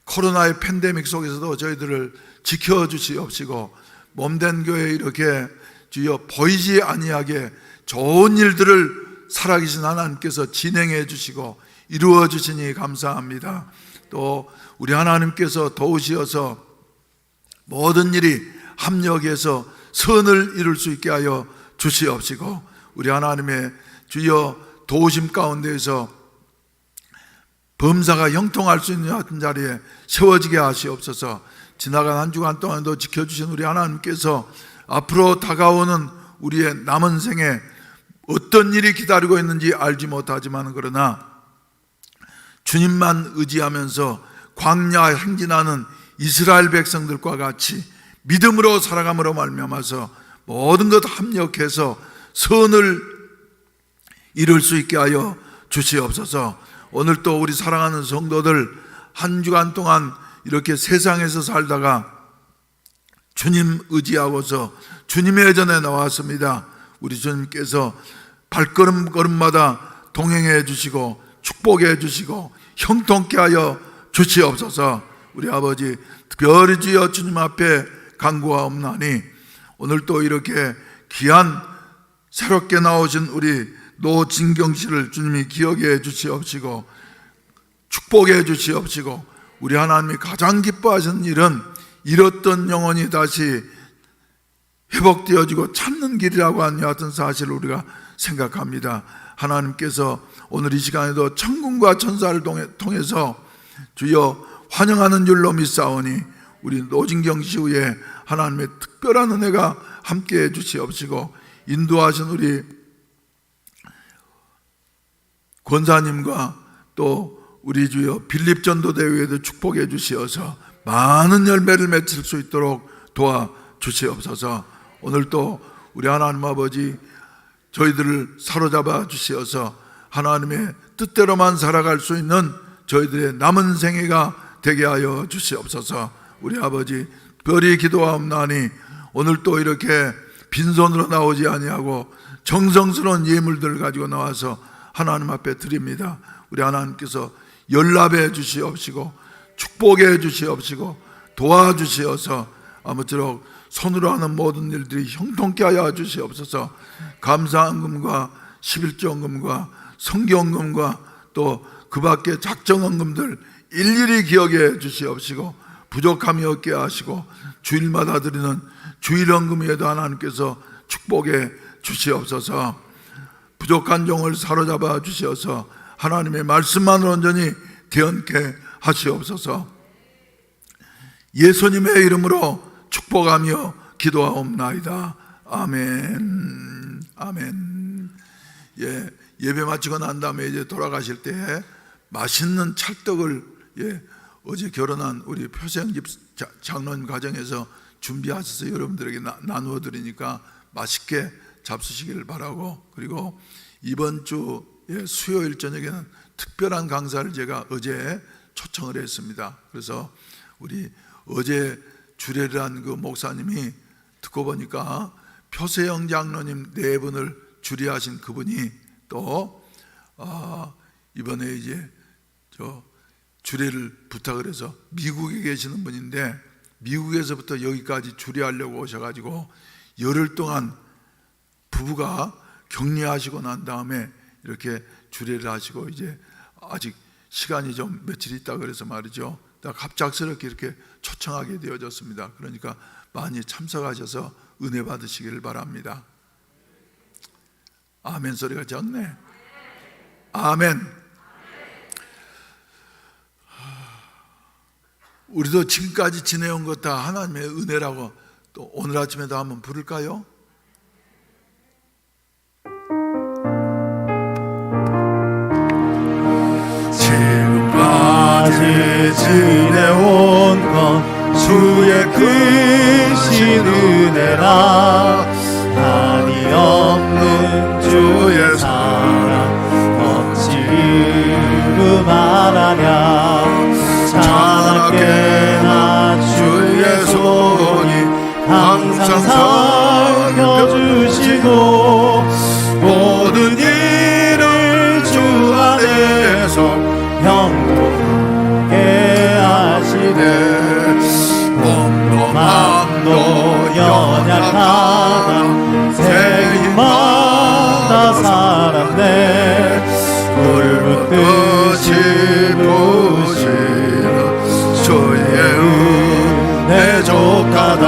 코로나의 팬데믹 속에서도 저희들을 지켜주시옵시고 몸된 교회 이렇게 주여 보이지 아니하게 좋은 일들을 살아계신 하나님께서 진행해 주시고 이루어 주시니 감사합니다. 또 우리 하나님께서 도우시어서 모든 일이 합력해서 선을 이룰 수 있게 하여 주시옵시고 우리 하나님의 주여 도우심 가운데에서 범사가 형통할 수 있는 같은 자리에 세워지게 하시옵소서. 지나간 한 주간 동안도 지켜주신 우리 하나님께서 앞으로 다가오는 우리의 남은 생에 어떤 일이 기다리고 있는지 알지 못하지만 그러나 주님만 의지하면서 광야 행진하는 이스라엘 백성들과 같이 믿음으로 살아감으로 말미암아서 모든 것 합력해서 선을 이룰 수 있게 하여 주시옵소서. 오늘 또 우리 사랑하는 성도들 한 주간 동안 이렇게 세상에서 살다가 주님 의지하고서 주님의 전에 나왔습니다. 우리 주님께서 발걸음걸음마다 동행해 주시고 축복해 주시고 형통케 하여 주시옵소서. 우리 아버지 특별히 주여 주님 앞에 간구하옵나니 오늘 또 이렇게 귀한 새롭게 나오신 우리 노진경 씨를 주님이 기억해 주시옵시고 축복해 주시옵시고 우리 하나님이 가장 기뻐하시는 일은 잃었던 영혼이 다시 회복되어지고 찾는 길이라고 하는 같은 사실을 우리가 생각합니다. 하나님께서 오늘 이 시간에도 천군과 천사를 통해서 주여 환영하는 줄로 믿사오니 우리 노진경 씨 후에 하나님의 특별한 은혜가 함께해 주시옵시고 인도하신 우리 권사님과 또 우리 주여 빌립 전도대회에도 축복해 주시어서 많은 열매를 맺을 수 있도록 도와주시옵소서. 오늘 또 우리 하나님 아버지 저희들을 사로잡아 주시어서 하나님의 뜻대로만 살아갈 수 있는 저희들의 남은 생애가 되게 하여 주시옵소서. 우리 아버지 별이 기도하옵나니 오늘 또 이렇게 빈손으로 나오지 아니하고 정성스러운 예물들을 가지고 나와서 하나님 앞에 드립니다. 우리 하나님께서 연락해 주시옵시고 축복해 주시옵시고 도와주시어서 아무쪼록 손으로 하는 모든 일들이 형통케 하여 주시옵소서. 감사헌금과 11조헌금과 성경헌금과 또 그 밖에 작정헌금들 일일이 기억해 주시옵시고 부족함이 없게 하시고 주일마다 드리는 주일헌금에도 하나님께서 축복해 주시옵소서. 부족한 종을 사로잡아 주시어서 하나님의 말씀만으로 온전히 대언케 하시옵소서. 예수님의 이름으로 축복하며 기도하옵나이다. 아멘. 아멘. 예배 마치고 난 다음에 이제 돌아가실 때 맛있는 찰떡을 어제 결혼한 우리 표세영집 장로님 가정에서 준비하셔서 여러분들에게 나누어 드리니까 맛있게 잡수시기를 바라고, 그리고 이번 주 수요일 저녁에는 특별한 강사를 제가 어제 초청을 했습니다. 그래서 우리 어제 주례를 한 그 목사님이 듣고 보니까 표세영 장로님 네 분을 주례하신 그분이 또 이번에 이제 주례를 부탁을 해서 미국에 계시는 분인데 미국에서부터 여기까지 주례하려고 오셔가지고 열흘 동안 부부가 격리하시고 난 다음에 이렇게 주례를 하시고 이제 아직 시간이 좀 며칠 있다 그래서 말이죠. 갑작스럽게 이렇게 초청하게 되어졌습니다. 그러니까 많이 참석하셔서 은혜 받으시기를 바랍니다. 아멘 소리가 적네. 아멘. 우리도 지금까지 지내온 것 다 하나님의 은혜라고 또 오늘 아침에도 한번 부를까요? 지금까지 지내온 건 주의 크신 은혜라. 한이 없는 주의 사랑 어찌 이루 말하냐. 자나깨나 주의 손이 항상 살펴주시고 모든 일을 주 안에서 영원하게 하시 살리네. 몸도 마음도 연약하다 새 힘마다 살았네. 불붙듯이 부시는 주의 은혜 족하다.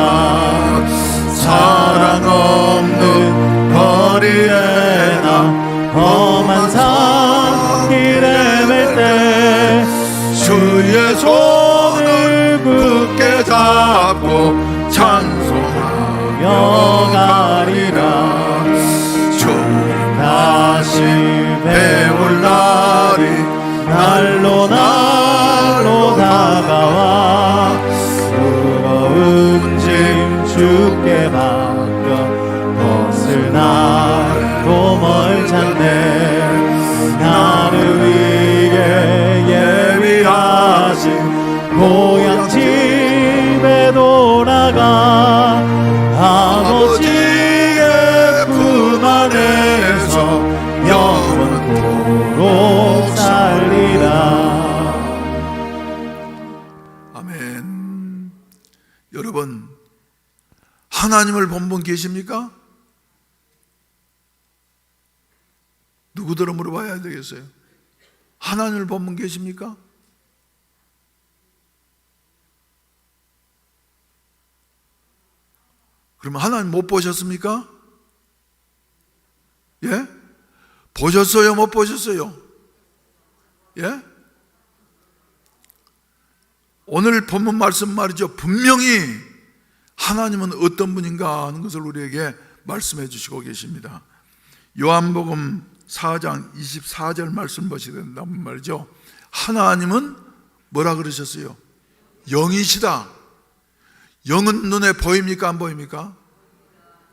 사랑 없는 거리에 나 험한 산길에 맬 때 주의 손을 굳게 잡고 찬송하며 가리라. 주님 다시 배울 날이 날로 다가와 무거운 짐 주께 맡겨 벗을 날도 멀지 않네. 나를 위해 예비하신 고향 집에 돌아가 아버지의 품 안에서 영원토록 살리라. 아멘. 여러분, 하나님을 본 분 계십니까? 누구들은 물어봐야 되겠어요. 하나님을 본 분 계십니까? 그러면 하나님 못 보셨습니까? 예? 보셨어요? 못 보셨어요? 예? 오늘 본문 말씀 말이죠. 분명히 하나님은 어떤 분인가 하는 것을 우리에게 말씀해 주시고 계십니다. 요한복음 4장 24절 말씀 보시게 된다면 말이죠. 하나님은 뭐라 그러셨어요? 영이시다. 영은 눈에 보입니까? 안 보입니까?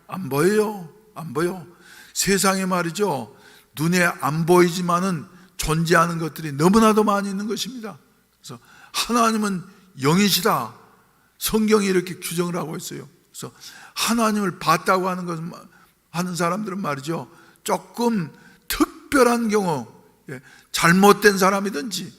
안 보여요. 안 보여. 세상에 말이죠. 눈에 안 보이지만은 존재하는 것들이 너무나도 많이 있는 것입니다. 그래서 하나님은 영이시다. 성경이 이렇게 규정을 하고 있어요. 그래서 하나님을 봤다고 하는 사람들은 말이죠. 조금 특별한 경우, 잘못된 사람이든지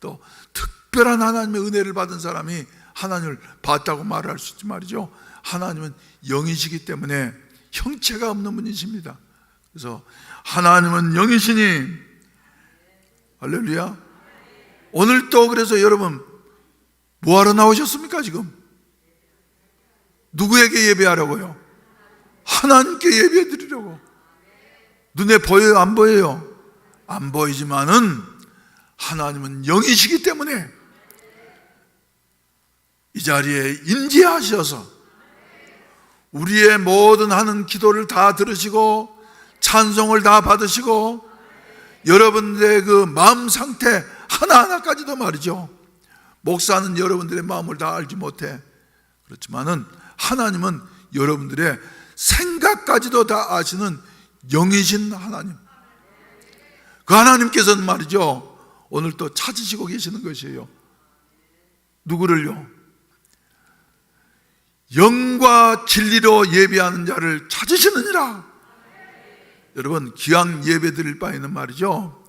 또 특별한 하나님의 은혜를 받은 사람이 하나님을 봤다고 말할 수 있지 말이죠. 하나님은 영이시기 때문에 형체가 없는 분이십니다. 그래서 하나님은 영이시니 할렐루야. 오늘 또 그래서 여러분 뭐하러 나오셨습니까? 지금 누구에게 예배하려고요? 하나님께 예배 드리려고. 눈에 보여요? 안 보여요? 안 보이지만은 하나님은 영이시기 때문에 이 자리에 임재하셔서 우리의 모든 하는 기도를 다 들으시고 찬송을 다 받으시고 여러분들의 그 마음 상태 하나하나까지도 말이죠. 목사는 여러분들의 마음을 다 알지 못해. 그렇지만은 하나님은 여러분들의 생각까지도 다 아시는 영이신 하나님. 그 하나님께서는 말이죠. 오늘 또 찾으시고 계시는 것이에요. 누구를요? 영과 진리로 예배하는 자를 찾으시느니라. 여러분 기왕 예배 드릴 바에는 말이죠.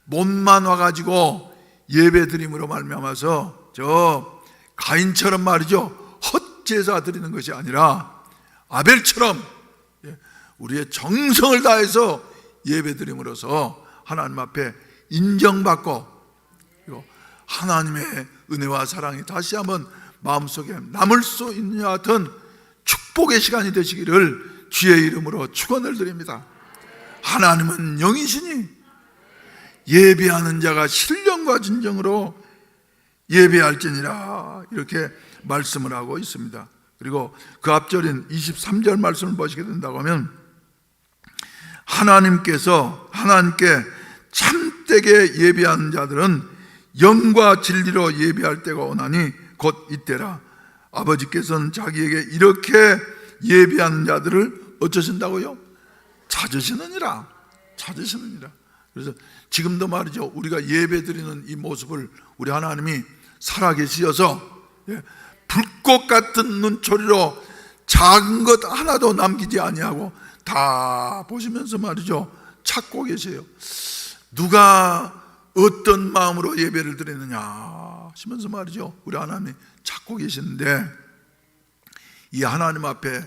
몸만 와가지고 예배 드림으로 말미암아서 저 가인처럼 말이죠. 헛제사 드리는 것이 아니라 아벨처럼 우리의 정성을 다해서 예배 드림으로써 하나님 앞에 인정받고 그리고 하나님의 은혜와 사랑이 다시 한번 마음속에 남을 수 있는 같은 축복의 시간이 되시기를 주의 이름으로 축원을 드립니다. 하나님은 영이시니 예배하는 자가 신령과 진정으로 예배할지니라 이렇게 말씀을 하고 있습니다. 그리고 그 앞절인 23절 말씀을 보시게 된다고 하면 하나님께 참되게 예배하는 자들은 영과 진리로 예배할 때가 오나니 곧 이때라. 아버지께서는 자기에게 이렇게 예배하는 자들을 어쩌신다고요? 찾으시느니라. 그래서 지금도 말이죠. 우리가 예배 드리는 이 모습을 우리 하나님이 살아계시어서 불꽃 같은 눈초리로 작은 것 하나도 남기지 아니하고 다 보시면서 말이죠. 찾고 계세요. 누가 어떤 마음으로 예배를 드리느냐 하시면서 말이죠, 우리 하나님이 찾고 계시는데, 이 하나님 앞에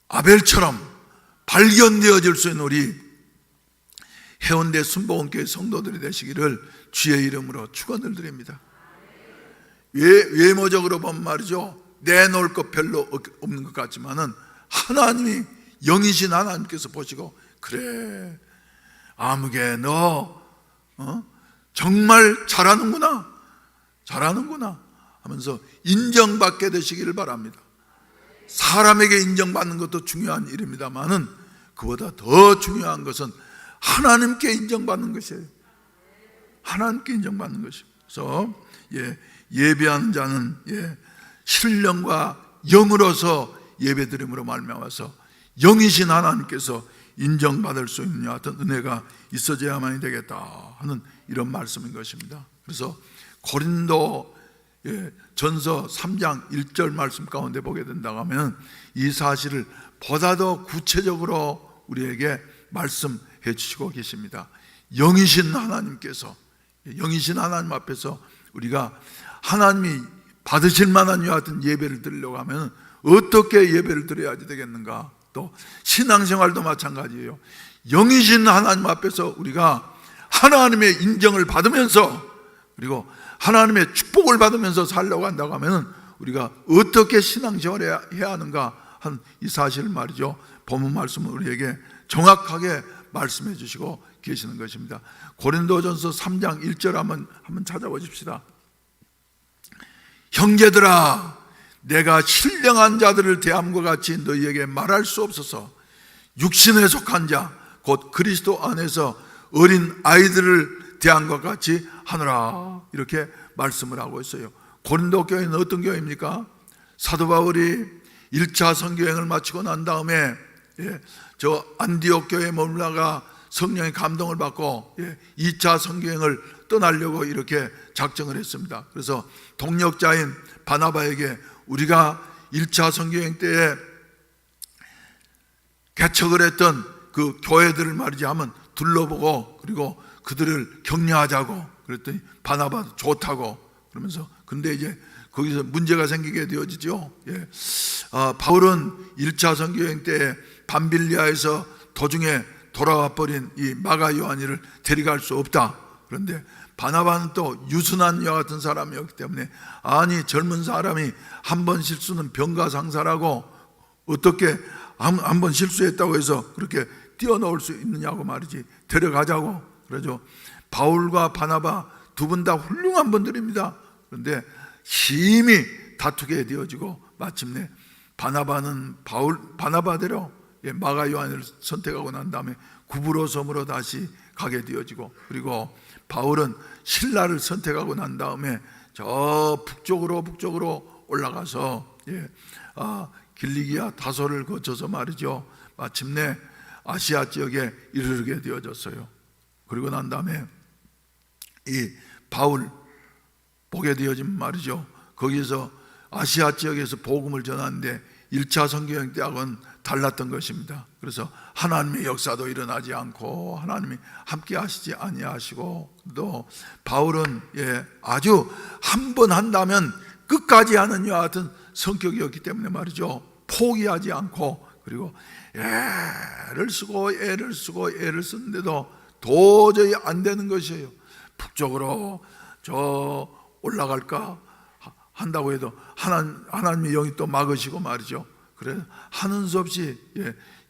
아벨처럼 발견되어질 수 있는 우리 해운대 순복음교회 성도들이 되시기를 주의 이름으로 축원을 드립니다. 외모적으로 보면 말이죠, 내놓을 것 별로 없는 것 같지만은 하나님이, 영이신 하나님께서 보시고, 그래 아무개 너 정말 잘하는구나 하면서 인정받게 되시기를 바랍니다. 사람에게 인정받는 것도 중요한 일입니다만은 그보다 더 중요한 것은 하나님께 인정받는 것이에요. 하나님께 인정받는 것이에요. 그래서 예배하는 자는 신령과 영으로서 예배드림으로 말미암아서 영이신 하나님께서 인정받을 수 있는 여하튼 은혜가 있어져야만이 되겠다 하는 이런 말씀인 것입니다. 그래서 고린도 전서 3장 1절 말씀 가운데 보게 된다고 하면 이 사실을 보다 더 구체적으로 우리에게 말씀해 주시고 계십니다. 영이신 하나님께서, 영이신 하나님 앞에서 우리가 하나님이 받으실 만한 여하튼 예배를 드리려고 하면 어떻게 예배를 드려야 되겠는가. 또 신앙생활도 마찬가지예요. 영이신 하나님 앞에서 우리가 하나님의 인정을 받으면서, 그리고 하나님의 축복을 받으면서 살려고 한다고 하면 우리가 어떻게 신앙생활을 해야 하는가 한 이 사실을 말이죠, 본문 말씀은 우리에게 정확하게 말씀해 주시고 계시는 것입니다. 고린도전서 3장 1절 한번 찾아보십시다. 형제들아, 내가 신령한 자들을 대함과 같이 너희에게 말할 수 없어서 육신에 속한 자 곧 그리스도 안에서 어린 아이들을 대함과 같이 하노라, 이렇게 말씀을 하고 있어요. 고린도 교회는 어떤 교회입니까? 사도 바울이 1차 선교행을 마치고 난 다음에 저 안디옥 교회에 머물다가 성령의 감동을 받고 2차 선교행을 떠나려고 이렇게 작정을 했습니다. 그래서 동역자인 바나바에게 우리가 1차 선교행 때에 개척을 했던 그 교회들을 말이지 하면 둘러보고 그리고 그들을 격려하자고 그랬더니 바나바도 좋다고 그러면서, 근데 이제 거기서 문제가 생기게 되어지죠. 바울은 1차 선교행 때에 밤빌리아에서 도중에 돌아와 버린 이 마가 요한이를 데려갈 수 없다. 그런데 바나바는 또 유순한 여와 같은 사람이었기 때문에, 아니 젊은 사람이 한 번 실수는 병가상사라고 어떻게 한 번 실수했다고 해서 그렇게 뛰어넘을 수 있느냐고 말이지, 데려가자고 그러죠. 바울과 바나바 두 분 다 훌륭한 분들입니다. 그런데 심히 다투게 되어지고 마침내 바나바는 바나바대로 마가 요한을 선택하고 난 다음에 구브로 섬으로 다시 가게 되어지고, 그리고 바울은 신라를 선택하고 난 다음에 저 북쪽으로 올라가서 길리기아 다소를 거쳐서 말이죠, 마침내 아시아 지역에 이르게 되어졌어요. 그리고 난 다음에 이 바울 보게 되어진 말이죠, 거기서 아시아 지역에서 복음을 전하는데 1차 선교행 때하고는 달랐던 것입니다. 그래서 하나님의 역사도 일어나지 않고 하나님이 함께 하시지 아니하시고, 또 바울은 아주 한 번 한다면 끝까지 하는 이와 같은 성격이었기 때문에 말이죠, 포기하지 않고, 그리고 애를 쓰고 쓰는데도 도저히 안 되는 것이에요. 북쪽으로 저 올라갈까 한다고 해도 하나님의 영이 또 막으시고 말이죠. 그래 하는 수 없이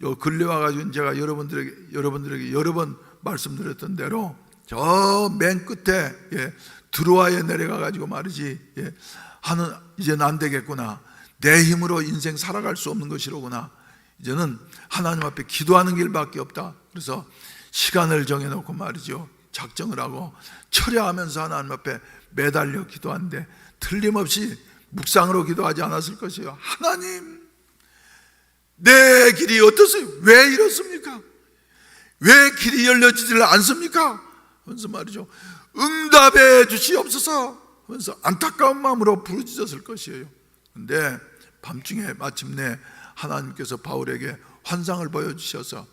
요 근래 와가지고 제가 여러분들에게 여러 번 말씀드렸던 대로 저 맨 끝에 드로아에 내려가가지고 말이지, 이제는 안 되겠구나, 내 힘으로 인생 살아갈 수 없는 것이로구나, 이제는 하나님 앞에 기도하는 길밖에 없다. 그래서 시간을 정해놓고 말이죠, 작정을 하고 철야하면서 하나님 앞에 매달려 기도하는데 틀림없이 묵상으로 기도하지 않았을 것이에요. 하나님, 내 길이 어떠세요? 왜 이렇습니까? 왜 길이 열려지질 않습니까? 하면서 말이죠, 응답해 주시옵소서 하면서 안타까운 마음으로 부르짖었을 것이에요. 그런데 밤중에 마침내 하나님께서 바울에게 환상을 보여주셔서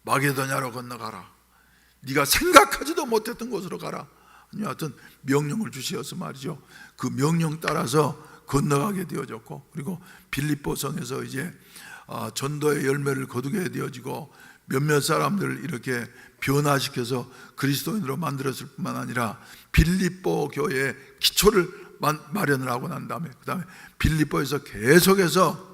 마게도냐로 건너가라, 네가 생각하지도 못했던 곳으로 가라. 하여튼 명령을 주시어서 말이죠. 그 명령 따라서 건너가게 되어졌고, 그리고 빌립보 성에서 이제 전도의 열매를 거두게 되어지고 몇몇 사람들을 이렇게 변화시켜서 그리스도인으로 만들었을 뿐만 아니라 빌립보 교회의 기초를 마련을 하고 난 다음에 그 다음에 빌립보에서 계속해서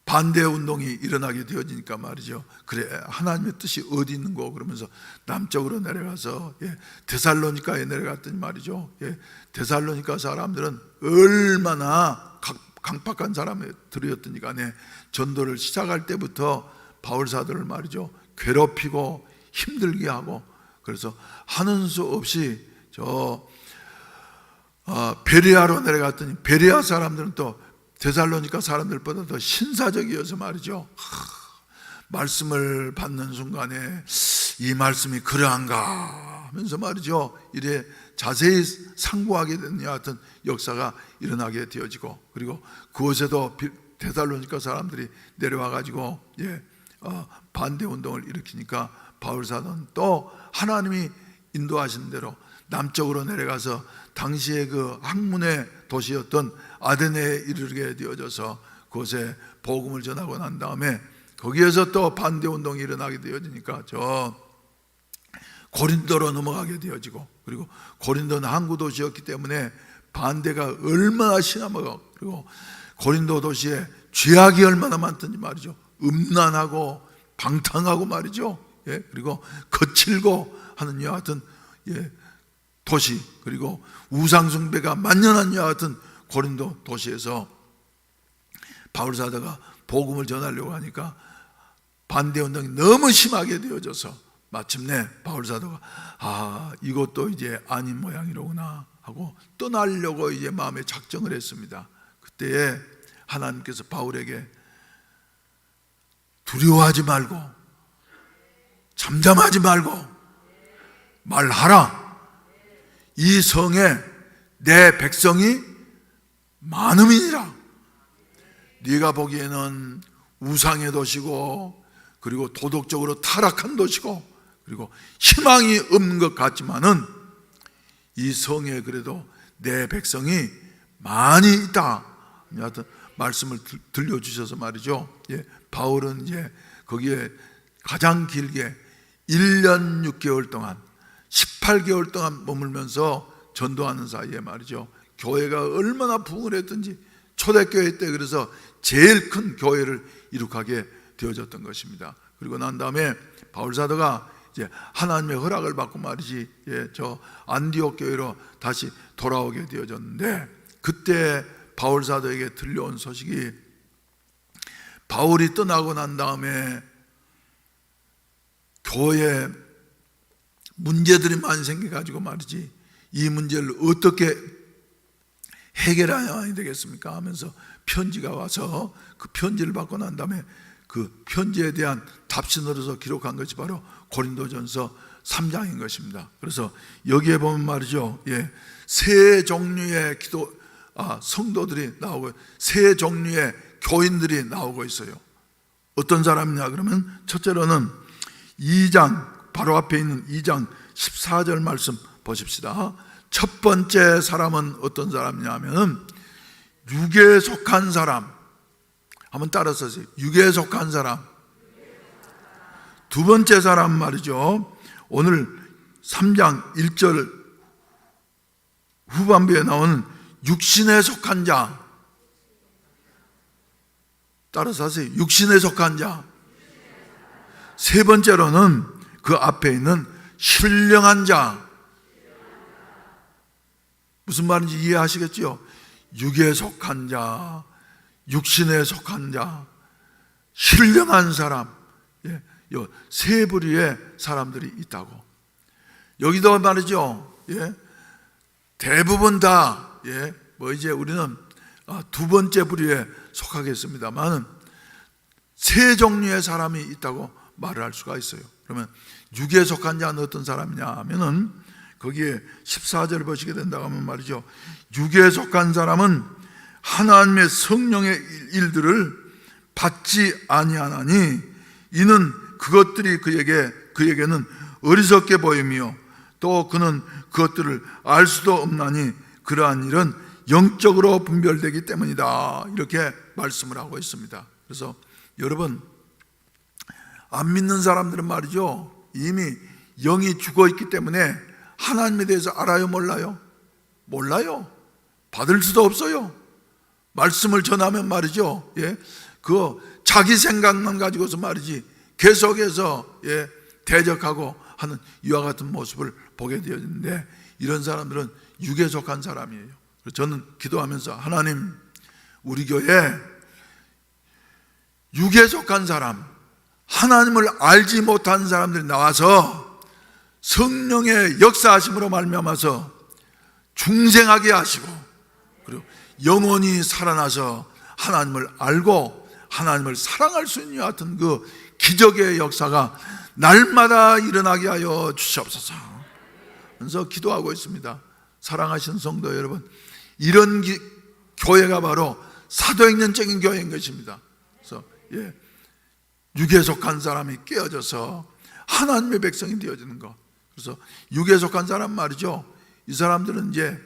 반대 운동이 일어나게 되어지니까 말이죠. 그래, 하나님의 뜻이 어디 있는 거 그러면서 남쪽으로 내려가서 데살로니가에 내려갔더니 말이죠. 데살로니가 사람들은 얼마나 강팍한 사람들이었더니 간에 전도를 시작할 때부터 바울 사도를 말이죠, 괴롭히고 힘들게 하고, 그래서 하는 수 없이 베레아로 내려갔더니 베레아 사람들은 또 데살로니가 사람들보다 더 신사적이어서 말이죠, 말씀을 받는 순간에 이 말씀이 그러한가 하면서 말이죠, 이래 자세히 상고하게 되는 여하튼 역사가 일어나게 되어지고, 그리고 그곳에도 데살로니가 사람들이 내려와 가지고 반대 운동을 일으키니까 바울 사도는 또 하나님이 인도하신 대로 남쪽으로 내려가서 당시의 그 학문의 도시였던 아데네에 이르게 되어져서 그곳에 복음을 전하고 난 다음에 거기에서 또 반대 운동이 일어나게 되어지니까 저 고린도로 넘어가게 되어지고, 그리고 고린도는 항구 도시였기 때문에 반대가 얼마나 심하고, 그리고 고린도 도시에 죄악이 얼마나 많던지 말이죠. 음란하고 방탕하고 말이죠. 그리고 거칠고 하는 여하 같은 도시, 그리고 우상숭배가 만연한 여하 같은 고린도 도시에서 바울 사도가 복음을 전하려고 하니까 반대 운동이 너무 심하게 되어져서 마침내 바울 사도가 이것도 이제 아닌 모양이로구나 하고 떠나려고 이제 마음에 작정을 했습니다. 그때에 하나님께서 바울에게 두려워하지 말고 잠잠하지 말고 말하라. 이 성에 내 백성이 많음이니라. 네가 보기에는 우상의 도시고, 그리고 도덕적으로 타락한 도시고, 그리고 희망이 없는 것 같지만은 이 성에 그래도 내 백성이 많이 있다. 하여튼 말씀을 들려주셔서 말이죠. 바울은 이제 거기에 가장 길게 1년 6개월 동안 18개월 동안 머물면서 전도하는 사이에 말이죠, 교회가 얼마나 부흥을 했든지 초대교회 때 그래서 제일 큰 교회를 이룩하게 되어졌던 것입니다. 그리고 난 다음에 바울 사도가 이제 하나님의 허락을 받고 말이지 저 안디옥 교회로 다시 돌아오게 되어졌는데, 그때 바울 사도에게 들려온 소식이 바울이 떠나고 난 다음에 교회에 문제들이 많이 생겨가지고 말이지 이 문제를 어떻게 해결해야 되겠습니까 하면서 편지가 와서 그 편지를 받고 난 다음에 그 편지에 대한 답신으로서 기록한 것이 바로 고린도전서 3장인 것입니다. 그래서 여기에 보면 말이죠, 세 종류의 성도들이 나오고 세 종류의 교인들이 나오고 있어요. 어떤 사람이냐 그러면 첫째로는 2장 바로 앞에 있는 2장 14절 말씀 보십시다. 첫 번째 사람은 어떤 사람이냐 하면 육에 속한 사람. 한번 따라서 하세요. 육에 속한 사람. 두 번째 사람 말이죠, 오늘 3장 1절 후반부에 나오는 육신에 속한 자. 따라서 하세요. 육신에 속한 자. 세 번째로는 그 앞에 있는 신령한 자. 무슨 말인지 이해하시겠죠? 육에 속한 자, 육신에 속한 자, 신령한 사람, 세 부류의 사람들이 있다고. 여기도 말이죠, 대부분 다 이제 우리는 두 번째 부류에 속하겠습니다만 세 종류의 사람이 있다고 말을 할 수가 있어요. 그러면 육에 속한 자는 어떤 사람이냐 하면은 거기에 14절 보시게 된다고 하면 말이죠, 육에 속한 사람은 하나님의 성령의 일들을 받지 아니하나니 이는 그것들이 그에게 그에게는 어리석게 보이며 또 그는 그것들을 알 수도 없나니 그러한 일은 영적으로 분별되기 때문이다. 이렇게 말씀을 하고 있습니다. 그래서 여러분, 안 믿는 사람들은 말이죠, 이미 영이 죽어 있기 때문에 하나님에 대해서 알아요, 몰라요? 몰라요. 받을 수도 없어요. 말씀을 전하면 말이죠, 그 자기 생각만 가지고서 말이지 계속해서 대적하고 하는 이와 같은 모습을 보게 되었는데, 이런 사람들은 육에 속한 사람이에요. 저는 기도하면서, 하나님, 우리 교회 육에 속한 사람, 하나님을 알지 못한 사람들이 나와서 성령의 역사하심으로 말미암아서 중생하게 하시고, 그리고 영혼이 살아나서 하나님을 알고 하나님을 사랑할 수 있는 같은 그 기적의 역사가 날마다 일어나게 하여 주시옵소서. 그래서 기도하고 있습니다. 사랑하시는 성도 여러분, 이런 교회가 바로 사도행전적인 교회인 것입니다. 그래서 육에 속한 사람이 깨어져서 하나님의 백성이 되어지는 것. 그래서 육에 속한 사람 말이죠, 이 사람들은 이제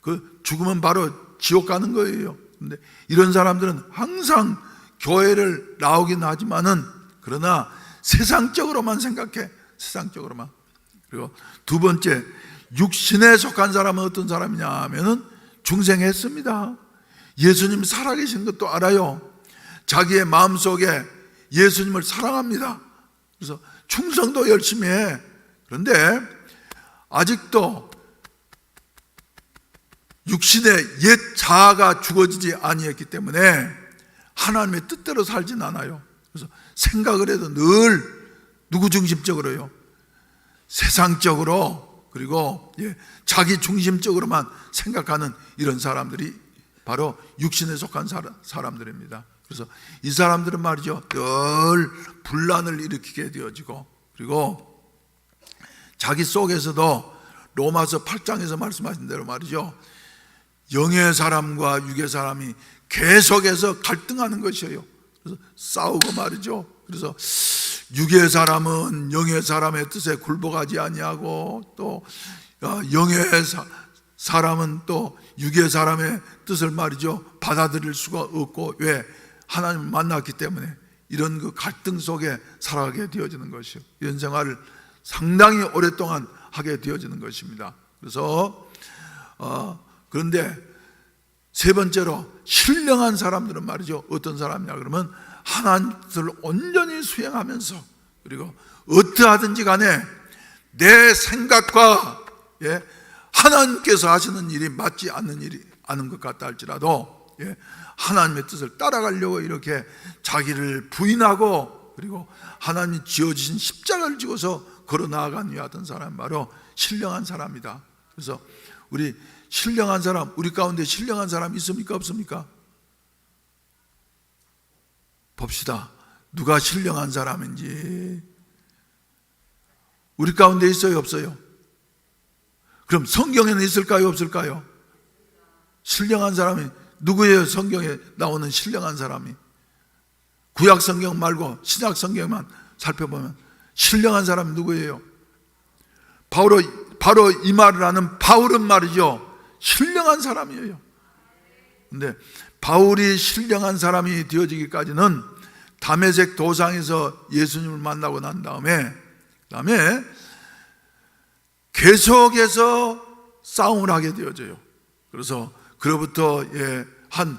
그 죽으면 바로 지옥 가는 거예요. 근데 이런 사람들은 항상 교회를 나오긴 하지만은, 그러나 세상적으로만 생각해. 세상적으로만. 그리고 두 번째, 육신에 속한 사람은 어떤 사람이냐 하면은 중생했습니다. 예수님 살아계신 것도 알아요. 자기의 마음속에 예수님을 사랑합니다. 그래서 충성도 열심히 해. 그런데 아직도 육신의 옛 자아가 죽어지지 아니했기 때문에 하나님의 뜻대로 살진 않아요. 그래서 생각을 해도 늘 누구 중심적으로요? 세상적으로, 그리고 자기 중심적으로만 생각하는 이런 사람들이 바로 육신에 속한 사람들입니다. 그래서 이 사람들은 말이죠, 늘 분란을 일으키게 되어지고, 그리고 자기 속에서도 로마서 8장에서 말씀하신 대로 말이죠, 영의 사람과 육의 사람이 계속해서 갈등하는 것이에요. 그래서 싸우고 말이죠. 그래서 육의 사람은 영의 사람의 뜻에 굴복하지 아니하고, 또 영의 사람은 또 육의 사람의 뜻을 말이죠 받아들일 수가 없고, 왜? 하나님을 만났기 때문에. 이런 그 갈등 속에 살아가게 되어지는 것이요, 이런 생활을 상당히 오랫동안 하게 되어지는 것입니다. 그래서 그런데 세 번째로, 신령한 사람들은 말이죠, 어떤 사람이냐 그러면 하나님 뜻을 온전히 수행하면서, 그리고 어떠하든지 간에 내 생각과 하나님께서 하시는 일이 맞지 않은 것 같다 할지라도 하나님의 뜻을 따라가려고 이렇게 자기를 부인하고, 그리고 하나님이 지어주신 십자가를 지고서 걸어 나아간 이와 같은 사람이 바로 신령한 사람이다. 그래서 우리 신령한 사람, 우리 가운데 신령한 사람 있습니까, 없습니까? 봅시다. 누가 신령한 사람인지. 우리 가운데 있어요, 없어요? 그럼 성경에는 있을까요, 없을까요? 신령한 사람이 누구예요? 성경에 나오는 신령한 사람이. 구약 성경 말고 신약 성경만 살펴보면 신령한 사람이 누구예요? 바로 이 말을 하는 바울은 말이죠, 신령한 사람이에요. 근데 바울이 신령한 사람이 되어지기까지는 다메섹 도상에서 예수님을 만나고 난 다음에 계속해서 싸움을 하게 되어져요. 그래서 그로부터 한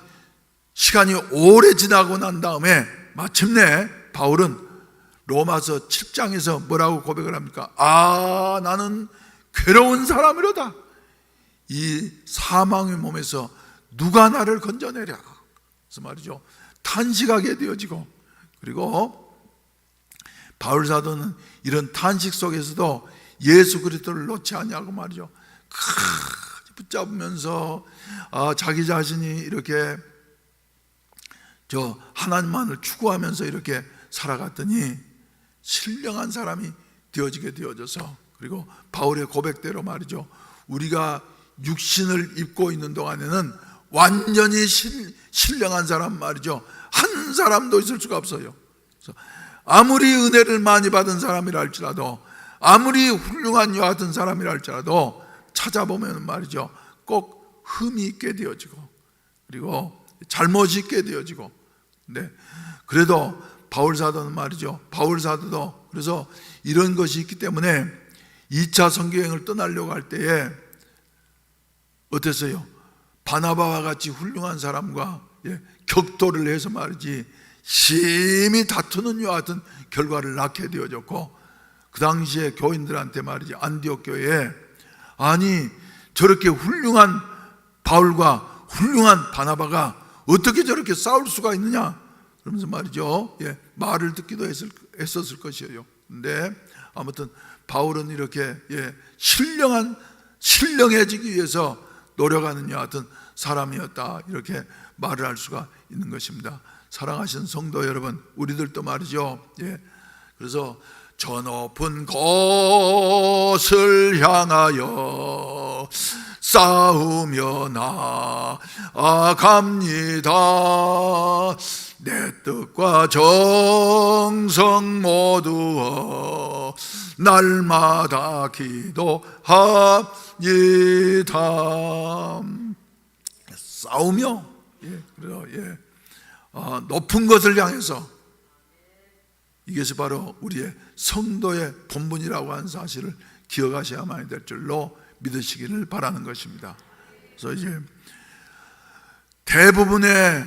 시간이 오래 지나고 난 다음에 마침내 바울은 로마서 7장에서 뭐라고 고백을 합니까? 나는 괴로운 사람이로다. 이 사망의 몸에서 누가 나를 건져내랴. 그래서 말이죠, 탄식하게 되어지고, 그리고 바울 사도는 이런 탄식 속에서도 예수 그리스도를 놓지 않냐고 말이죠, 붙잡으면서 자기 자신이 이렇게 하나님만을 추구하면서 이렇게 살아갔더니 신령한 사람이 되어지게 되어져서, 그리고 바울의 고백대로 말이죠, 우리가 육신을 입고 있는 동안에는 완전히 신령한 사람 말이죠, 한 사람도 있을 수가 없어요. 그래서 아무리 은혜를 많이 받은 사람이라 할지라도, 아무리 훌륭한 여와 같은 사람이라 할지라도 찾아보면 말이죠, 꼭 흠이 있게 되어지고, 그리고 잘못이 있게 되어지고. 네, 그래도 바울 사도는 말이죠, 바울 사도도 그래서 이런 것이 있기 때문에 2차 선교여행을 떠나려고 할 때에 어땠어요? 바나바와 같이 훌륭한 사람과 격돌을 해서 말이지 심히 다투는 이와 같은 결과를 낳게 되어졌고, 그 당시에 교인들한테 말이지 안디옥 교회에 아니 저렇게 훌륭한 바울과 훌륭한 바나바가 어떻게 저렇게 싸울 수가 있느냐 그러면서 말이죠, 말을 듣기도 했었을 것이에요. 근데 아무튼 바울은 이렇게 신령해지기 위해서 노력하는 여하 같은 사람이었다, 이렇게 말을 할 수가 있는 것입니다. 사랑하시는 성도 여러분, 우리들도 말이죠, 그래서 저 높은 곳을 향하여 싸우며 나아갑니다. 내 뜻과 정성 모두어 날마다 기도합니다. 싸우며, 높은 것을 향해서, 이것이 바로 우리의 성도의 본분이라고 하는 사실을 기억하셔야만 될 줄로 믿으시기를 바라는 것입니다. 그래서 이제 대부분의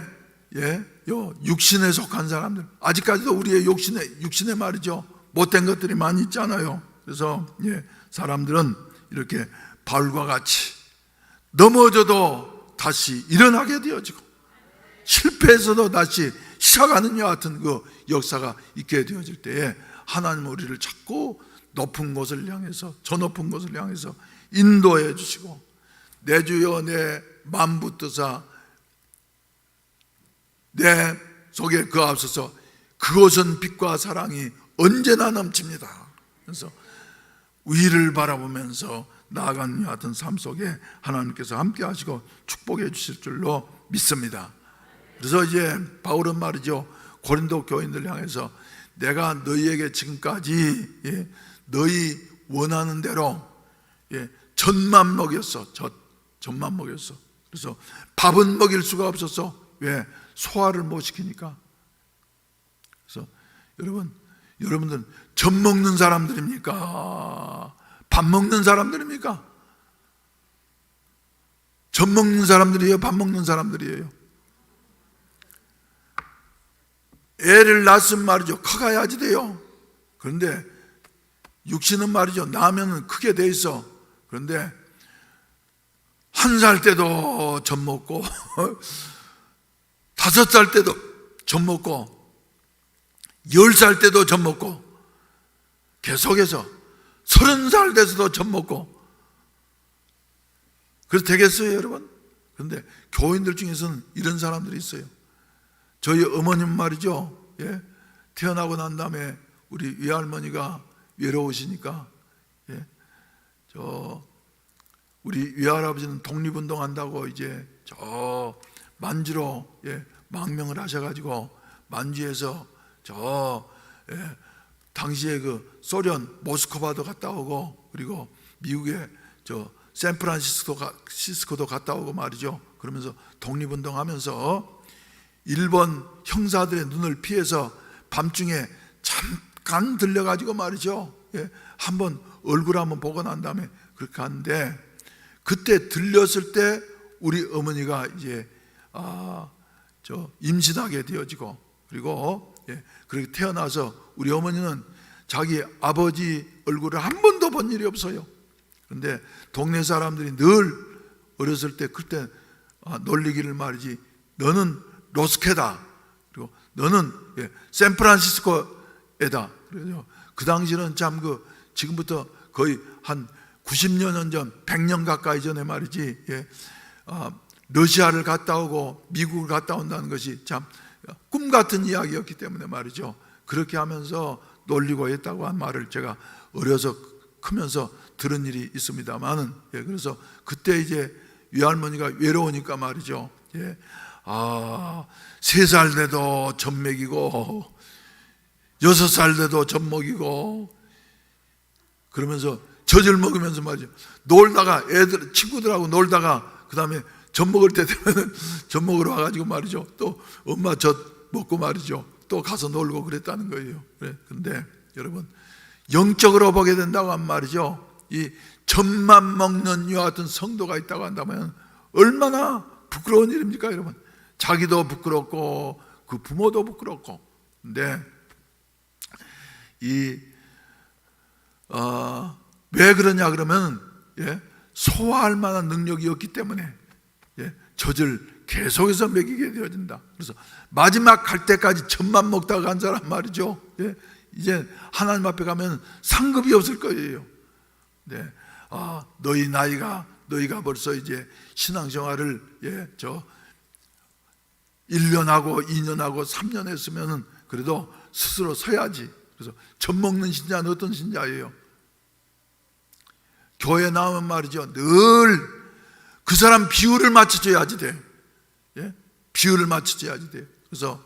육신에 속한 사람들, 아직까지도 우리의 육신에 말이죠, 못된 것들이 많이 있잖아요. 그래서 사람들은 이렇게 바울과 같이 넘어져도 다시 일어나게 되어지고, 실패해서도 다시 시작하는 것 같은 그 역사가 있게 되어질 때에 하나님은 우리를 자꾸 높은 곳을 향해서, 저 높은 곳을 향해서 인도해 주시고, 내 주여 내 만붙드사 내 속에 그 앞서서 그곳은 빛과 사랑이 언제나 넘칩니다. 그래서 위를 바라보면서 나아가는 것 같은 삶 속에 하나님께서 함께 하시고 축복해 주실 줄로 믿습니다. 그래서 이제 바울은 말이죠, 고린도 교인들 향해서 내가 너희에게 지금까지 너희 원하는 대로 젖만 먹였어. 젖만 먹였어. 그래서 밥은 먹일 수가 없었어. 왜? 소화를 못 시키니까. 그래서 여러분들은 젖 먹는 사람들입니까? 밥 먹는 사람들입니까? 젖 먹는 사람들이에요? 밥 먹는 사람들이에요? 애를 낳았으면 말이죠, 커가야지 돼요. 그런데 육신은 말이죠, 낳으면 크게 돼 있어. 그런데 1살 때도 젖 먹고 5살 때도 젖 먹고 10살 때도 젖 먹고 계속해서 30살 돼서도 젖 먹고, 그래서 되겠어요 여러분? 그런데 교인들 중에서는 이런 사람들이 있어요. 저희 어머님 말이죠, 태어나고 난 다음에 우리 외할머니가 외로우시니까 우리 외할아버지는 독립운동한다고 이제 저 만주로 망명을 하셔가지고 만주에서 당시에 그 소련 모스크바도 갔다 오고, 그리고 미국의 저 샌프란시스코도 갔다 오고 말이죠. 그러면서 독립운동하면서 일본 형사들의 눈을 피해서 밤중에 잠깐 들려가지고 말이죠, 한번 얼굴 한번 보고 난 다음에 그렇게 하는데, 그때 들렸을 때 우리 어머니가 이제 임신하게 되어지고, 그리고 그렇게 태어나서 우리 어머니는 자기 아버지 얼굴을 한 번도 본 일이 없어요. 그런데 동네 사람들이 늘 어렸을 때 그때 놀리기를 말이지, 너는 로스케다, 그리고 너는 샌프란시스코에다. 그래서 그 당시는 참 지금부터 거의 한 90년 전, 100년 가까이 전에 말이지, 러시아를 갔다 오고 미국을 갔다 온다는 것이 참 꿈 같은 이야기였기 때문에 말이죠, 그렇게 하면서 놀리고 했다고 한 말을 제가 어려서 크면서 들은 일이 있습니다만은, 그래서 그때 이제 외할머니가 외로우니까 말이죠, 3살 돼도 젖 먹이고 6살 돼도 젖 먹이고 그러면서 젖을 먹으면서 말이죠. 놀다가 애들 친구들하고 놀다가 그 다음에 젖 먹을 때 되면은 젖 먹으러 와가지고 말이죠. 또 엄마 젖 먹고 말이죠. 또 가서 놀고 그랬다는 거예요. 그래. 근데 여러분 영적으로 보게 된다고 하면 말이죠. 이 젖만 먹는 이와 같은 성도가 있다고 한다면 얼마나 부끄러운 일입니까, 여러분? 자기도 부끄럽고 그 부모도 부끄럽고. 근데 왜 그러냐 그러면 소화할 만한 능력이 없기 때문에 젖을 계속해서 먹이게 되어진다. 그래서 마지막 갈 때까지 젖만 먹다가 간 사람 말이죠. 이제 하나님 앞에 가면 상급이 없을 거예요. 네. 너희가 벌써 이제 신앙생활을 1년하고 2년하고 3년 했으면 그래도 스스로 서야지. 그래서 젖 먹는 신자는 어떤 신자예요? 교회 나오면 말이죠. 늘 그 사람 비율을 맞춰줘야지 돼. 비율을 맞춰줘야지 돼. 그래서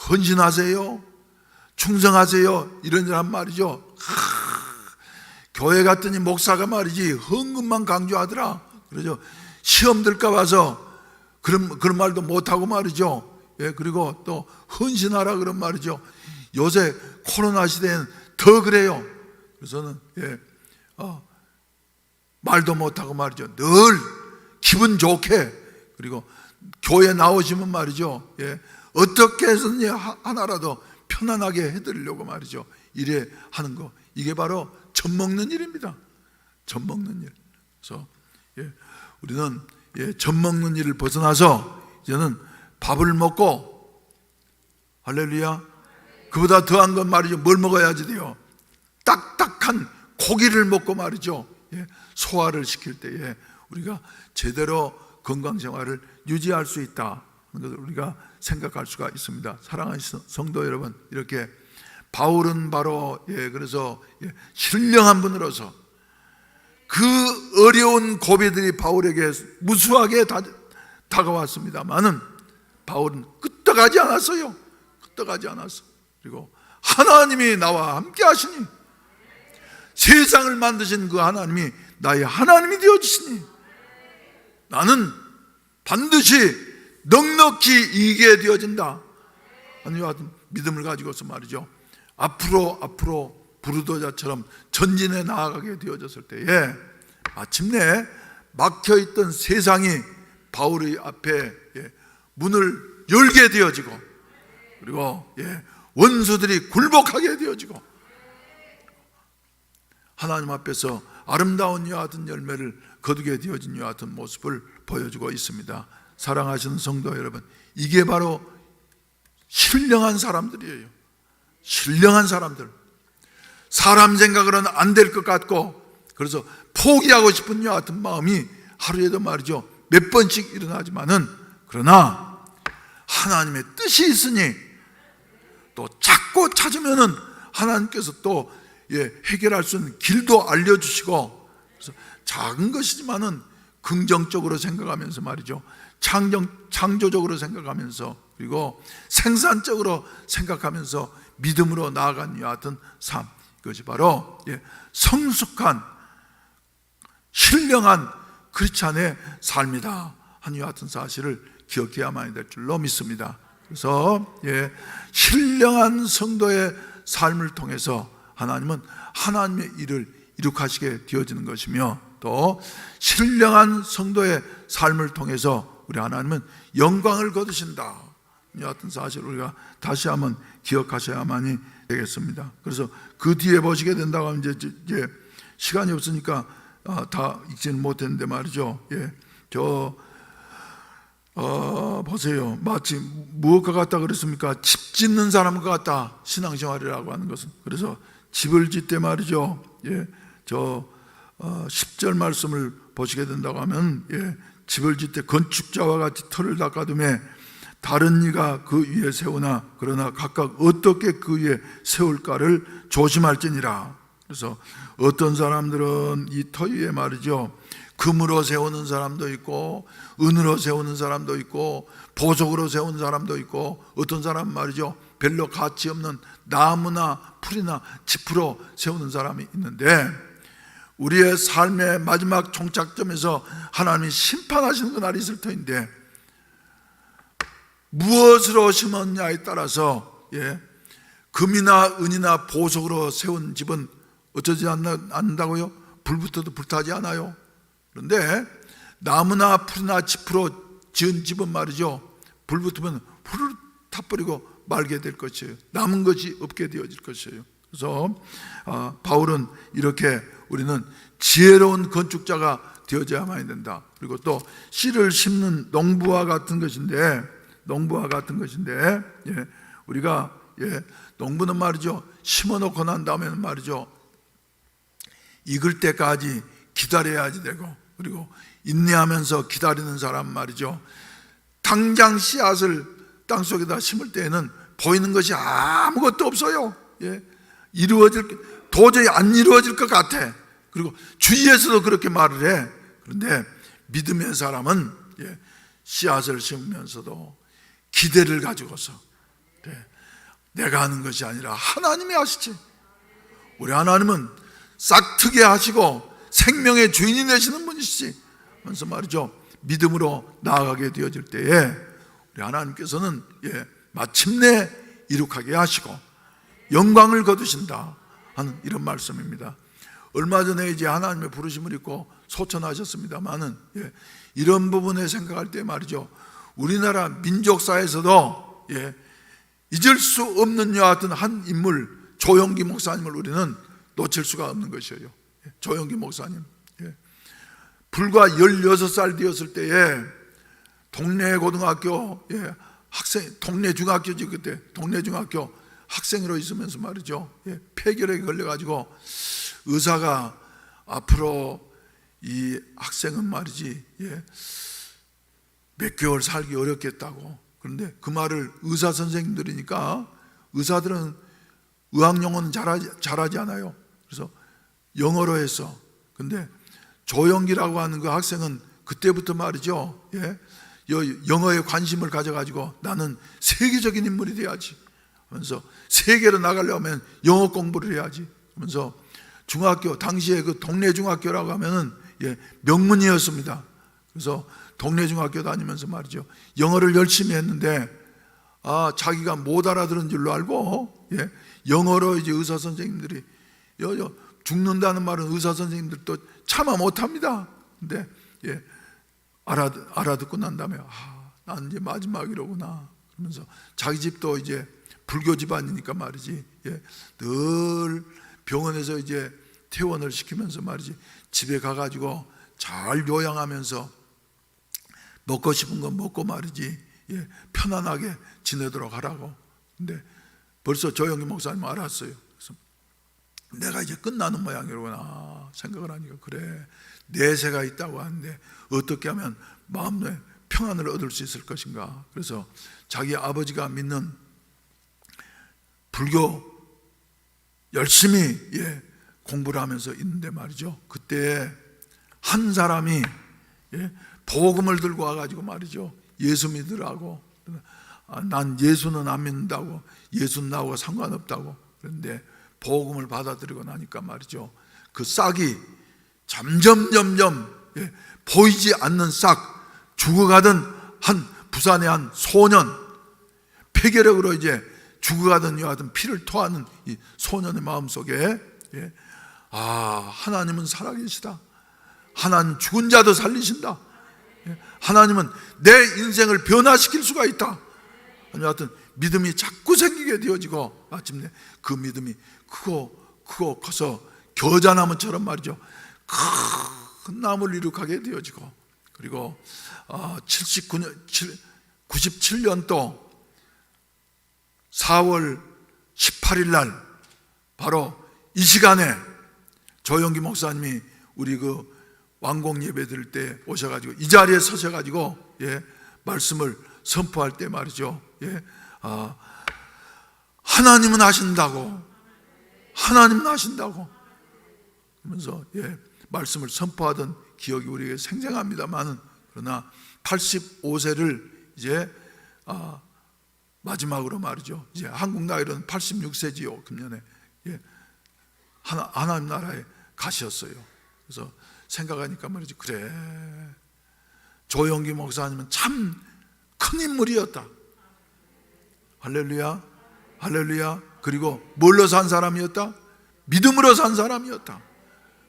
헌신하세요, 충성하세요 이런 사람 말이죠. 교회 갔더니 목사가 말이지 헌금만 강조하더라. 그러죠. 시험 들까 봐서 그런 말도 못하고 말이죠. 그리고 또 헌신하라 그런 말이죠. 요새 코로나 시대엔 더 그래요. 그래서는 말도 못하고 말이죠. 늘 기분 좋게, 그리고 교회 나오시면 말이죠. 어떻게 해서든지 하나라도 편안하게 해드리려고 말이죠. 이래 하는 거, 이게 바로 젖 먹는 일입니다. 젖 먹는 일. 그래서 우리는 젖 먹는 일을 벗어나서 이제는 밥을 먹고, 할렐루야, 그보다 더한 건 말이죠. 뭘 먹어야지 돼요? 딱딱한 고기를 먹고 말이죠. 소화를 시킬 때에 우리가 제대로 건강생활을 유지할 수 있다 하는 것을 우리가 생각할 수가 있습니다. 사랑하는 성도 여러분, 이렇게 바울은 바로 그래서 신령한 분으로서 그 어려운 고비들이 바울에게 무수하게 다가왔습니다만은 바울은 끄떡하지 않았어요. 끄떡하지 않았어. 그리고 하나님이 나와 함께 하시니, 세상을 만드신 그 하나님이 나의 하나님이 되어주시니 나는 반드시 넉넉히 이기게 되어진다 하는 이와 같은 믿음을 가지고서 말이죠. 앞으로 부르도자처럼 전진해 나아가게 되어졌을 때에 마침내 막혀있던 세상이 바울의 앞에 문을 열게 되어지고, 그리고 원수들이 굴복하게 되어지고, 하나님 앞에서 아름다운 이와 같은 열매를 거두게 되어진 이와 같은 모습을 보여주고 있습니다. 사랑하시는 성도 여러분, 이게 바로 신령한 사람들이에요. 신령한 사람들. 사람 생각으로는 안 될 것 같고, 그래서 포기하고 싶은 이와 같은 마음이 하루에도 말이죠 몇 번씩 일어나지만은, 그러나 하나님의 뜻이 있으니 또 찾고 찾으면은 하나님께서 또 해결할 수 있는 길도 알려주시고, 그래서 작은 것이지만은 긍정적으로 생각하면서 말이죠, 창조적으로 생각하면서, 그리고 생산적으로 생각하면서 믿음으로 나아간 이와 같은 삶, 이것이 바로 성숙한 신령한 크리스찬의 삶이다 하는 이와 같은 사실을 기억해야만 될 줄로 믿습니다. 그래서 신령한 성도의 삶을 통해서 하나님은 하나님의 일을 이룩하시게 되어지는 것이며, 또 신령한 성도의 삶을 통해서 우리 하나님은 영광을 거두신다 이 같은 사실을 우리가 다시 한번 기억하셔야만이 되겠습니다. 그래서 그 뒤에 보시게 된다고 하면 이제 시간이 없으니까 다 읽지는 못했는데 말이죠. 보세요. 마치 무엇과 같다 그랬습니까? 집 짓는 사람과 같다, 신앙생활이라고 하는 것은. 그래서 집을 짓때 말이죠. 10절 말씀을 보시게 된다고 하면, 집을 짓때 건축자와 같이 터를 닦아두매 다른 이가 그 위에 세우나 그러나 각각 어떻게 그 위에 세울까를 조심할지니라. 그래서 어떤 사람들은 이 터 위에 말이죠, 금으로 세우는 사람도 있고 은으로 세우는 사람도 있고 보석으로 세우는 사람도 있고, 어떤 사람은 말이죠 별로 가치 없는 나무나 풀이나 짚으로 세우는 사람이 있는데, 우리의 삶의 마지막 종착점에서 하나님이 심판하시는 그날이 있을 터인데, 무엇으로 심었냐에 따라서 금이나 은이나 보석으로 세운 집은 어쩌지 않는다고요? 불 붙어도 불타지 않아요. 그런데 나무나 풀이나 짚으로 지은 집은 말이죠, 불 붙으면 후루룩 타버리고 말게 될 것이에요. 남은 것이 없게 되어질 것이에요. 그래서 바울은 이렇게 우리는 지혜로운 건축자가 되어져야만 된다. 그리고 또 씨를 심는 농부와 같은 것인데, 우리가 농부는 말이죠, 심어놓고 난 다음에는 말이죠, 익을 때까지 기다려야지 되고, 그리고 인내하면서 기다리는 사람 말이죠, 당장 씨앗을 땅속에다 심을 때에는 보이는 것이 아무것도 없어요. 도저히 안 이루어질 것 같아. 그리고 주위에서도 그렇게 말을 해. 그런데 믿음의 사람은 씨앗을 심으면서도 기대를 가지고서 내가 하는 것이 아니라 하나님이 하시지. 우리 하나님은 싹트게 하시고 생명의 주인이 되시는 분이시지 하면서 말이죠, 믿음으로 나아가게 되어질 때에 우리 하나님께서는 마침내 이룩하게 하시고 영광을 거두신다 하는 이런 말씀입니다. 얼마 전에 이제 하나님의 부르심을 입고 소천하셨습니다만은 이런 부분에 생각할 때 말이죠, 우리나라 민족사에서도 잊을 수 없는 여하 같은 한 인물, 조영기 목사님을 우리는 놓칠 수가 없는 것이에요. 조영기 목사님, 불과 16살 되었을 때에 동네 고등학교 학생, 동네 중학교지 그때, 동네 중학교 학생으로 있으면서 말이죠, 폐결핵에 걸려가지고 의사가 앞으로 이 학생은 말이지 몇 개월 살기 어렵겠다고. 그런데 그 말을 의사 선생님들이니까, 의사들은 의학 용어는 잘하지 않아요. 그래서 영어로 했어. 근데 조영기라고 하는 그 학생은 그때부터 말이죠, 영어에 관심을 가져가지고 나는 세계적인 인물이 돼야지 하면서, 세계로 나가려면 영어 공부를 해야지 하면서, 중학교, 당시에 그 동네 중학교라고 하면은 명문이었습니다. 그래서 동네 중학교 다니면서 말이죠, 영어를 열심히 했는데 자기가 못 알아들은 줄로 알고 영어로 이제 의사 선생님들이 죽는다는 말은 의사 선생님들도 참아 못합니다. 근데 알아듣고 난 다음에 난 이제 마지막이로구나 그러면서, 자기 집도 이제 불교 집안이니까 말이지 늘 병원에서 이제 퇴원을 시키면서 말이지 집에 가가지고 잘 요양하면서 먹고 싶은 거 먹고 말이지 편안하게 지내도록 하라고. 근데 벌써 조영기 목사님 알았어요. 그래서 내가 이제 끝나는 모양이로구나 생각을 하니까, 그래, 내세가 있다고 하는데 어떻게 하면 마음의 평안을 얻을 수 있을 것인가. 그래서 자기 아버지가 믿는 불교 열심히 공부를 하면서 있는데 말이죠, 그때 한 사람이 복음을 들고 와가지고 말이죠, 예수 믿으라고. 난 예수는 안 믿는다고, 예수는 나하고 상관없다고. 그런데 복음을 받아들이고 나니까 말이죠, 그 싹이 점점 보이지 않는 싹, 죽어가던 부산의 한 소년, 폐결핵으로 이제 죽어가던 이와 같은 피를 토하는 이 소년의 마음속에 하나님은 살아계시다, 하나님 죽은 자도 살리신다, 하나님은 내 인생을 변화시킬 수가 있다 하여튼 믿음이 자꾸 생기게 되어지고, 마침내 그 믿음이 크고 커서 겨자나무처럼 말이죠, 큰 나무를 이룩하게 되어지고, 그리고 97년도 4월 18일 날 바로 이 시간에 조영기 목사님이 우리 그 완공 예배 드릴 때 오셔가지고 이 자리에 서셔가지고 말씀을 선포할 때 말이죠, 하나님은 하신다고, 하나님은 하신다고 하면서 말씀을 선포하던 기억이 우리에게 생생합니다만은, 그러나 85세를 이제 마지막으로 말이죠. 이제 한국 나이로는 86세지요. 금년에. 예. 하나님 나라에 가셨어요. 그래서 생각하니까 말이죠. 그래. 조영기 목사님은 참 큰 인물이었다. 할렐루야. 할렐루야. 그리고 뭘로 산 사람이었다? 믿음으로 산 사람이었다.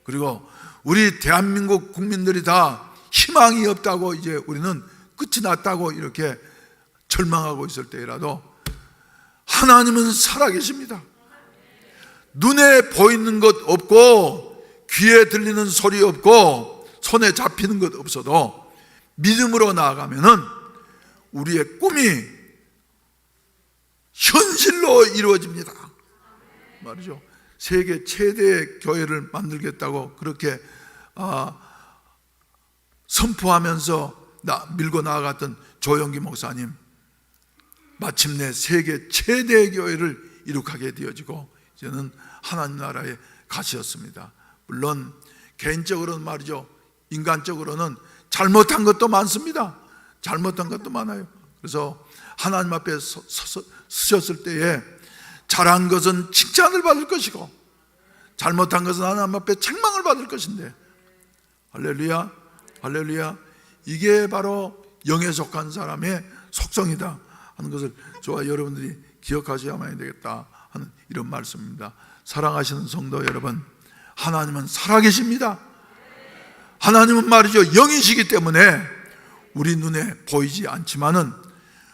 그리고 우리 대한민국 국민들이 다 희망이 없다고, 이제 우리는 끝이 났다고 이렇게 절망하고 있을 때라도 하나님은 살아계십니다. 눈에 보이는 것 없고 귀에 들리는 소리 없고 손에 잡히는 것 없어도 믿음으로 나아가면은 우리의 꿈이 현실로 이루어집니다. 말이죠. 세계 최대의 교회를 만들겠다고 그렇게 선포하면서 밀고 나아갔던 조영기 목사님, 마침내 세계 최대의 교회를 이룩하게 되어지고 이제는 하나님 나라에 가셨습니다. 물론 개인적으로는 말이죠, 인간적으로는 잘못한 것도 많습니다. 잘못한 것도 많아요. 그래서 하나님 앞에 서셨을 때에 잘한 것은 칭찬을 받을 것이고 잘못한 것은 하나님 앞에 책망을 받을 것인데, 할렐루야, 할렐루야, 이게 바로 영에 속한 사람의 속성이다 하는 것을 저와 여러분들이 기억하셔야만 되겠다 하는 이런 말씀입니다. 사랑하시는 성도 여러분, 하나님은 살아계십니다. 하나님은 말이죠, 영이시기 때문에 우리 눈에 보이지 않지만은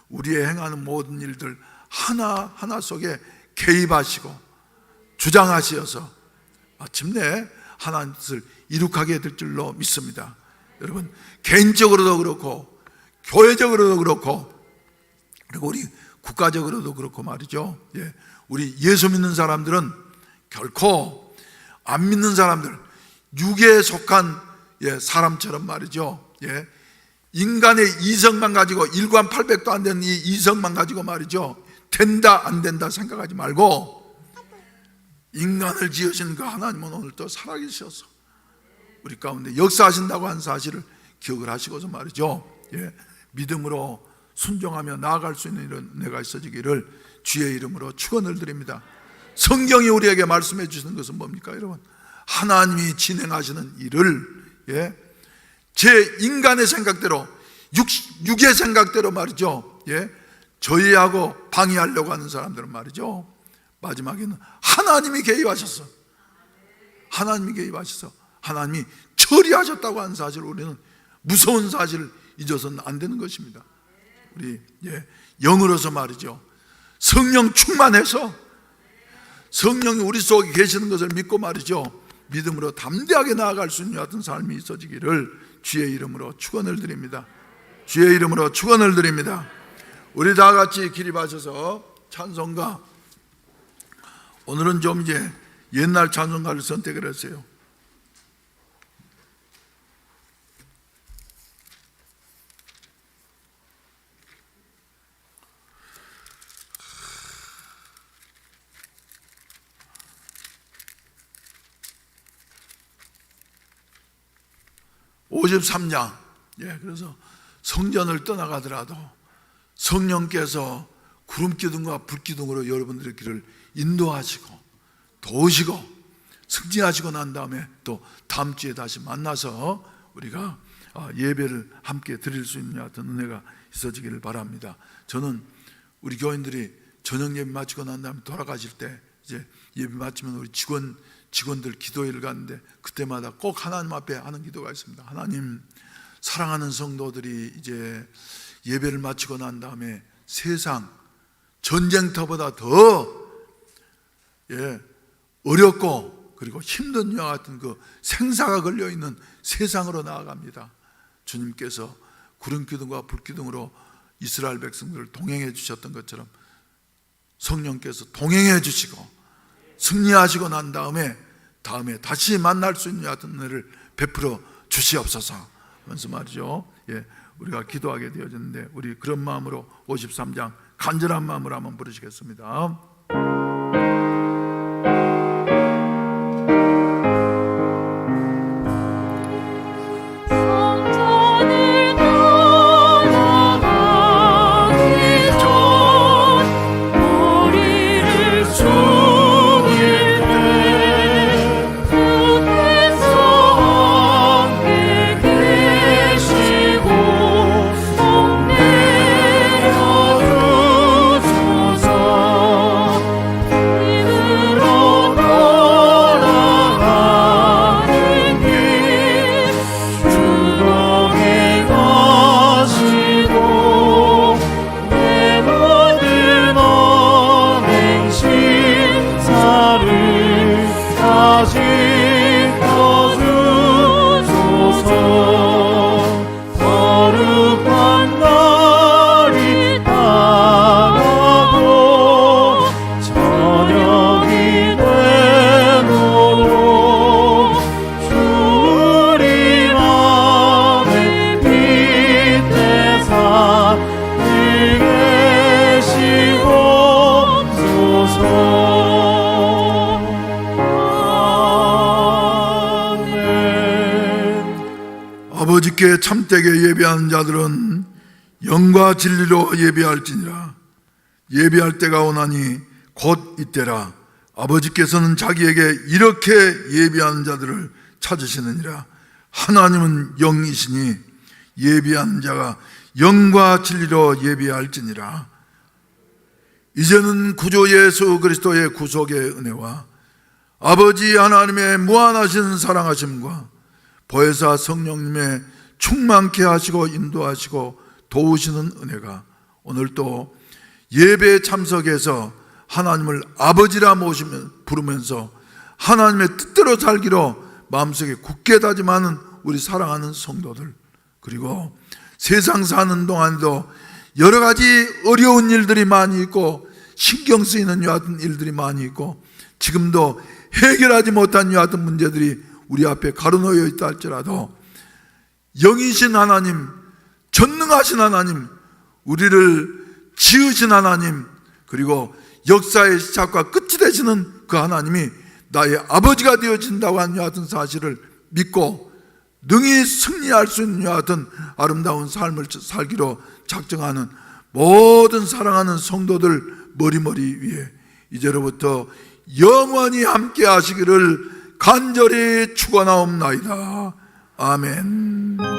우리의 행하는 모든 일들 하나하나 속에 개입하시고 주장하시어서 마침내 하나님 뜻을 이룩하게 될 줄로 믿습니다. 여러분, 개인적으로도 그렇고 교회적으로도 그렇고 그리고 우리 국가적으로도 그렇고 말이죠. 예, 우리 예수 믿는 사람들은 결코 안 믿는 사람들, 육에 속한 사람처럼 말이죠. 예, 인간의 이성만 가지고, 일관 800도 안 되는 이 이성만 가지고 말이죠, 된다 안 된다 생각하지 말고 인간을 지으신 그 하나님은 오늘 또 살아계셔서 우리 가운데 역사하신다고 한 사실을 기억을 하시고서 말이죠, 예, 믿음으로 순종하며 나아갈 수 있는 이런 은혜가 있어지기를 주의 이름으로 축원을 드립니다. 성경이 우리에게 말씀해 주시는 것은 뭡니까 여러분? 하나님이 진행하시는 일을, 예, 제 인간의 생각대로, 육의 생각대로 말이죠, 예, 저해하고 방해하려고 하는 사람들은 말이죠, 마지막에는 하나님이 개입하셨어. 하나님이 개입하셔서 하나님이 처리하셨다고 하는 사실을 우리는 무서운 사실을 잊어서는 안 되는 것입니다. 우리 영으로서 말이죠, 성령 충만해서 성령이 우리 속에 계시는 것을 믿고 말이죠, 믿음으로 담대하게 나아갈 수 있는 같은 삶이 있어지기를 주의 이름으로 축원을 드립니다. 주의 이름으로 축원을 드립니다. 우리 다 같이 기립하셔서 찬송가, 오늘은 좀 이제 옛날 찬송가를 선택을 했어요. (53장) 그래서 성전을 떠나가더라도 성령께서 구름기둥과 불기둥으로 여러분들의 길을 인도하시고 도우시고 승진하시고 난 다음에 또 다음 주에 다시 만나서 우리가 예배를 함께 드릴 수 있는 같은 은혜가 있어지기를 바랍니다. 저는 우리 교인들이 저녁 예배 마치고 난 다음에 돌아가실 때 이제 예배 마치면 우리 직원들 기도회를 가는데 그때마다 꼭 하나님 앞에 하는 기도가 있습니다. 하나님, 사랑하는 성도들이 이제 예배를 마치고 난 다음에 세상 전쟁터보다 더 어렵고 그리고 힘든 이와 같은 그 생사가 걸려있는 세상으로 나아갑니다. 주님께서 구름기둥과 불기둥으로 이스라엘 백성들을 동행해 주셨던 것처럼 성령께서 동행해 주시고 승리하시고 난 다음에 다시 만날 수 있는 같은 은혜를 베풀어 주시옵소서 하면서 말이죠, 우리가 기도하게 되어졌는데, 우리 그런 마음으로 53장 간절한 마음으로 한번 부르시겠습니다. 성전을 떠나가기 전 이렇게 참되게 예배하는 자들은 영과 진리로 예배할지니라. 예배할 때가 오나니 곧 이때라. 아버지께서는 자기에게 이렇게 예배하는 자들을 찾으시느니라. 하나님은 영이시니 예배하는 자가 영과 진리로 예배할지니라. 이제는 구주 예수 그리스도의 구속의 은혜와 아버지 하나님의 무한하신 사랑하심과 보혜사 성령님의 충만케 하시고 인도하시고 도우시는 은혜가 오늘 또 예배 참석해서 하나님을 아버지라 부르면서 하나님의 뜻대로 살기로 마음속에 굳게 다짐하는 우리 사랑하는 성도들, 그리고 세상 사는 동안도 여러 가지 어려운 일들이 많이 있고 신경 쓰이는 이와 같은 일들이 많이 있고 지금도 해결하지 못한 이와 같은 문제들이 우리 앞에 가로놓여 있다 할지라도 영이신 하나님, 전능하신 하나님, 우리를 지으신 하나님, 그리고 역사의 시작과 끝이 되시는 그 하나님이 나의 아버지가 되어진다고 하는 이와 같은 사실을 믿고 능히 승리할 수 있는 이와 같은 아름다운 삶을 살기로 작정하는 모든 사랑하는 성도들 머리머리 위에 이제로부터 영원히 함께 하시기를 간절히 축원하옵나이다. 아멘.